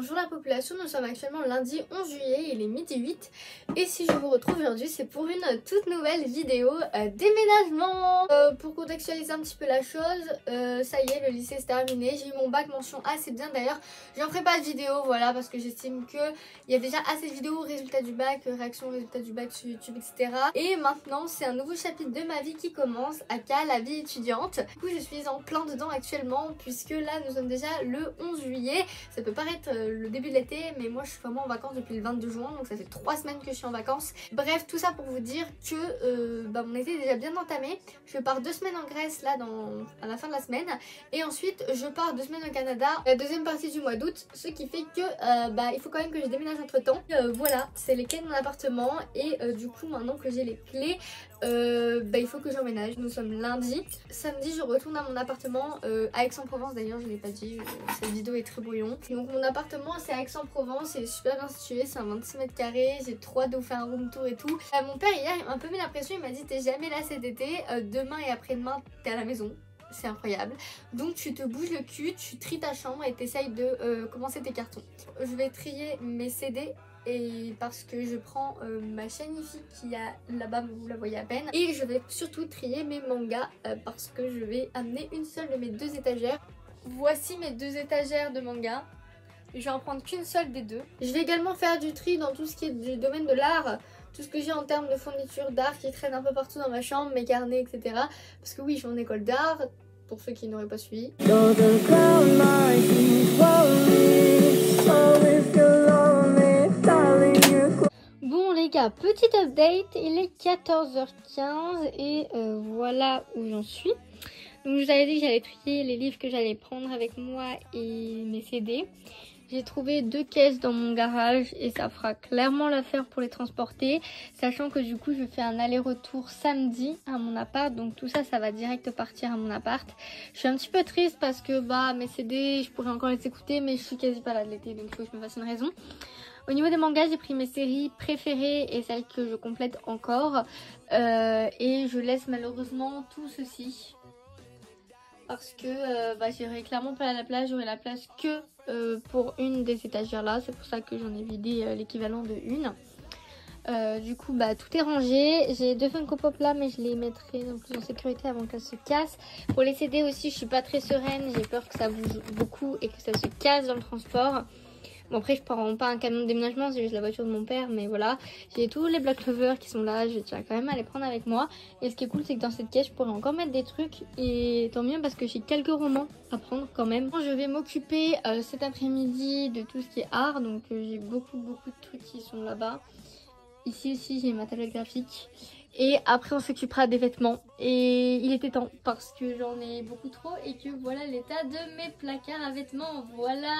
Bonjour la population, nous sommes actuellement lundi 11 juillet, il est midi 8 et si je vous retrouve aujourd'hui c'est pour une toute nouvelle vidéo déménagement. Pour contextualiser un petit peu la chose, ça y est, le lycée c'est terminé, j'ai eu mon bac mention assez bien d'ailleurs. J'en ferai pas de vidéo, voilà, parce que j'estime qu'il y a déjà assez de vidéos résultats du bac, réaction aux résultats du bac sur YouTube, etc. Et maintenant c'est un nouveau chapitre de ma vie qui commence, aka la vie étudiante. Du coup je suis en plein dedans actuellement puisque là nous sommes déjà le 11 juillet. Ça peut paraître le début de l'été, mais moi je suis vraiment en vacances depuis le 22 juin, donc ça fait 3 semaines que je suis en vacances. Bref, tout ça pour vous dire que mon été est déjà bien entamé. Je pars 2 semaines en Grèce là à la fin de la semaine, et ensuite je pars 2 semaines au Canada, la deuxième partie du mois d'août, ce qui fait que il faut quand même que je déménage entre temps. Voilà, c'est les clés de mon appartement, et du coup maintenant que j'ai les clés, il faut que j'emménage. Nous sommes lundi. Samedi je retourne à mon appartement à Aix-en-Provence, d'ailleurs je l'ai pas dit, cette vidéo est très brouillon. Donc mon appartement c'est à Aix-en-Provence, il est super bien situé, c'est un 26 mètres carrés, j'ai trop hâte de vous faire un room tour et tout. Mon père hier il m'a un peu mis la pression, il m'a dit t'es jamais là cet été, demain et après-demain t'es à la maison. C'est incroyable. Donc tu te bouges le cul, tu tries ta chambre et t'essayes de commencer tes cartons. Je vais trier mes CD, et parce que je prends ma chaîne IFI qui a là-bas, vous la voyez à peine, et je vais surtout trier mes mangas parce que je vais amener une seule de mes 2 étagères. Voici mes 2 étagères de mangas. Je vais en prendre qu'une seule des 2. Je vais également faire du tri dans tout ce qui est du domaine de l'art, tout ce que j'ai en termes de fourniture d'art qui traîne un peu partout dans ma chambre, mes carnets, etc. Parce que oui, je suis en école d'art, pour ceux qui n'auraient pas suivi. Bon les gars, petit update, il est 14h15 et voilà où j'en suis. Donc je vous avais dit que j'allais trier les livres que j'allais prendre avec moi et mes CD. J'ai trouvé 2 caisses dans mon garage et ça fera clairement l'affaire pour les transporter, sachant que du coup je fais un aller-retour samedi à mon appart, donc tout ça, ça va direct partir à mon appart. Je suis un petit peu triste parce que mes CD, je pourrais encore les écouter, mais je suis quasi pas là de l'été, donc il faut que je me fasse une raison. Au niveau des mangas, j'ai pris mes séries préférées et celles que je complète encore, et je laisse malheureusement tout ceci. Parce que j'irai clairement pas à la plage, j'aurai la place que pour une des étagères là, c'est pour ça que j'en ai vidé l'équivalent de une. Du coup tout est rangé, j'ai 2 Funko Pop là mais je les mettrai en sécurité avant qu'elles se cassent. Pour les CD aussi je suis pas très sereine, j'ai peur que ça bouge beaucoup et que ça se casse dans le transport. Bon après je prends pas un camion de déménagement, c'est juste la voiture de mon père, mais voilà. J'ai tous les Black Clover qui sont là, je tiens quand même à les prendre avec moi. Et ce qui est cool c'est que dans cette caisse je pourrais encore mettre des trucs, et tant mieux parce que j'ai quelques romans à prendre quand même. Je vais m'occuper cet après-midi de tout ce qui est art, donc j'ai beaucoup de trucs qui sont là-bas. Ici aussi j'ai ma tablette graphique. Et après on s'occupera des vêtements, et il était temps parce que j'en ai beaucoup trop et que voilà l'état de mes placards à vêtements, voilà.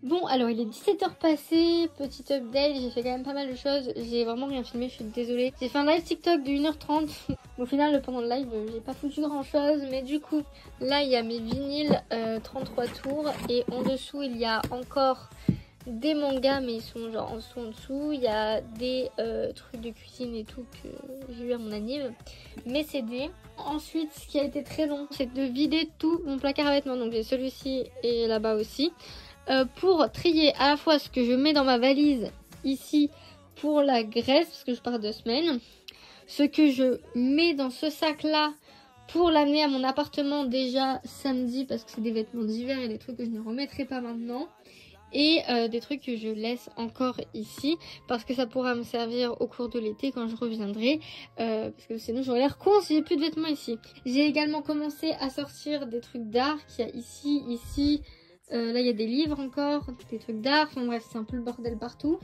Bon alors il est 17h passé, petit update, j'ai fait quand même pas mal de choses, j'ai vraiment rien filmé, je suis désolée. J'ai fait un live TikTok de 1h30, au final pendant le live j'ai pas foutu grand chose, mais du coup là il y a mes vinyles 33 tours, et en dessous il y a encore des mangas mais ils sont genre en dessous, il y a des trucs de cuisine et tout que j'ai eu à mon anniv, mes CD. Ensuite ce qui a été très long c'est de vider tout mon placard à vêtements, donc j'ai celui-ci et là-bas aussi. Pour trier à la fois ce que je mets dans ma valise ici pour la Grèce parce que je pars 2 semaines, ce que je mets dans ce sac là pour l'amener à mon appartement déjà samedi parce que c'est des vêtements d'hiver et des trucs que je ne remettrai pas maintenant, et des trucs que je laisse encore ici parce que ça pourra me servir au cours de l'été quand je reviendrai, parce que sinon j'aurais l'air con si j'ai plus de vêtements ici. J'ai également commencé à sortir des trucs d'art qu'il y a ici. Là il y a des livres encore, des trucs d'art, enfin bref c'est un peu le bordel partout.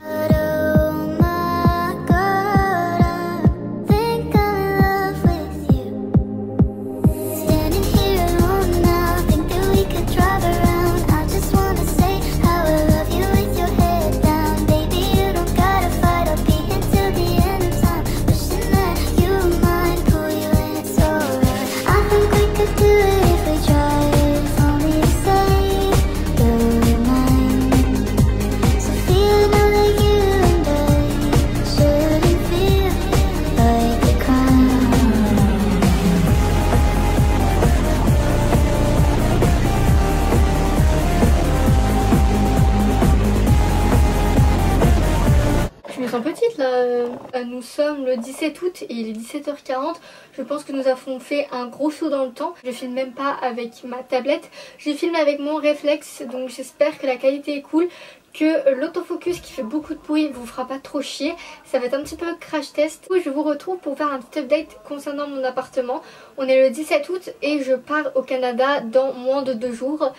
Nous sommes le 17 août et il est 17h40. Je pense que nous avons fait un gros saut dans le temps. Je filme même pas avec ma tablette, je filme avec mon réflexe, donc j'espère que la qualité est cool, que l'autofocus qui fait beaucoup de bruit vous fera pas trop chier. Ça va être un petit peu crash test. Je vous retrouve pour faire un petit update concernant mon appartement. On est le 17 août et je pars au Canada dans moins de 2 jours.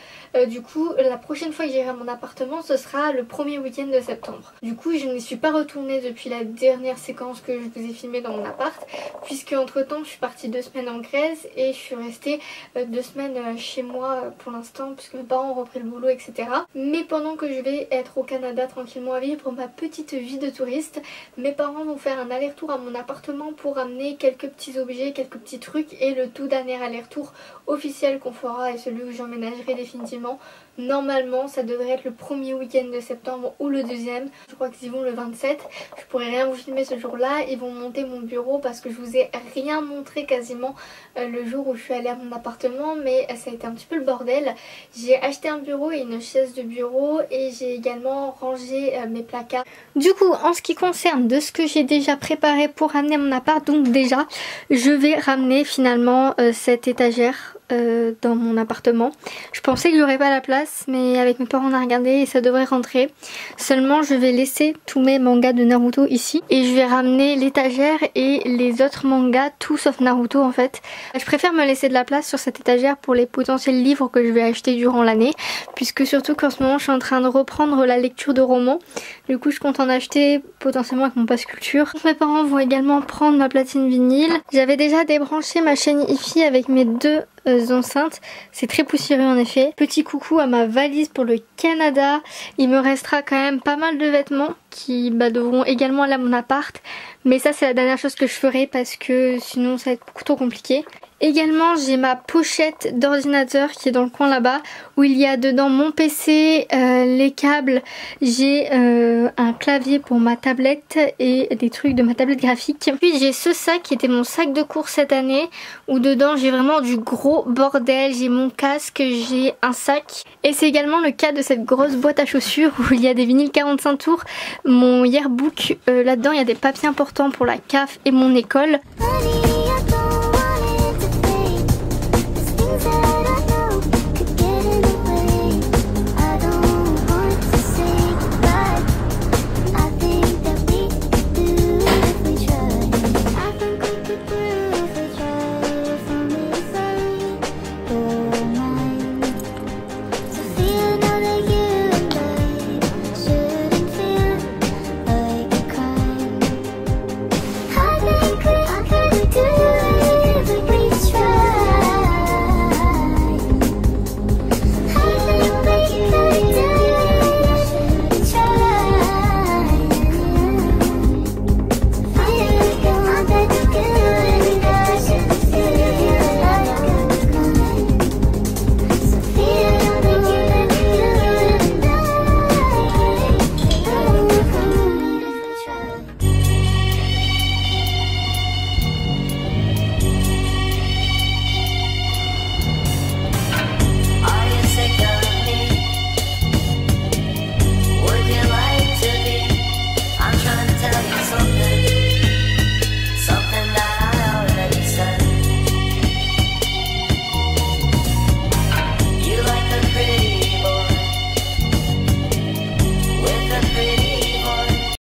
Du coup la prochaine fois que j'irai à mon appartement ce sera le premier week-end de septembre. Du coup je n'y suis pas retournée depuis la dernière séquence que je vous ai filmée dans mon appart, puisque entre temps je suis partie 2 semaines en Grèce et je suis restée 2 semaines chez moi pour l'instant puisque mes parents ont repris le boulot, etc. Mais pendant que je vais être au Canada tranquillement à vivre ma petite vie de touriste, mes parents vont faire un aller-retour à mon appartement pour amener quelques petits objets, quelques petits trucs, et le tout dernier aller-retour officiel qu'on fera et celui où j'emménagerai définitivement. Normalement ça devrait être le premier week-end de septembre ou le deuxième, je crois qu'ils y vont le 27. Je pourrais rien vous filmer ce jour là, ils vont monter mon bureau parce que je vous ai rien montré quasiment le jour où je suis allée à mon appartement, mais ça a été un petit peu le bordel. J'ai acheté un bureau et une chaise de bureau et j'ai également rangé mes placards. Du coup en ce qui concerne de ce que j'ai déjà préparé pour ramener à mon appart, donc déjà je vais ramener finalement cette étagère dans mon appartement. Je pensais que j'aurais pas la place, mais avec mes parents on a regardé et ça devrait rentrer. Seulement je vais laisser tous mes mangas de Naruto ici et je vais ramener l'étagère et les autres mangas, tout sauf Naruto en fait. Je préfère me laisser de la place sur cette étagère pour les potentiels livres que je vais acheter durant l'année, puisque surtout qu'en ce moment je suis en train de reprendre la lecture de romans. Du coup je compte en acheter potentiellement avec mon pass culture. Mes parents vont également prendre ma platine vinyle. J'avais déjà débranché ma chaîne hi-fi avec mes 2 enceintes, c'est très poussiéreux en effet. Petit coucou à ma valise pour le Canada. Il me restera quand même pas mal de vêtements qui devront également aller à mon appart, mais ça c'est la dernière chose que je ferai parce que sinon ça va être beaucoup trop compliqué. Également j'ai ma pochette d'ordinateur qui est dans le coin là-bas, où il y a dedans mon PC, les câbles, j'ai un clavier pour ma tablette et des trucs de ma tablette graphique. Puis j'ai ce sac qui était mon sac de cours cette année, où dedans j'ai vraiment du gros bordel. J'ai mon casque, j'ai un sac, et c'est également le cas de cette grosse boîte à chaussures où il y a des vinyles 45 tours, mon yearbook, là-dedans il y a des papiers importants pour la CAF et mon école.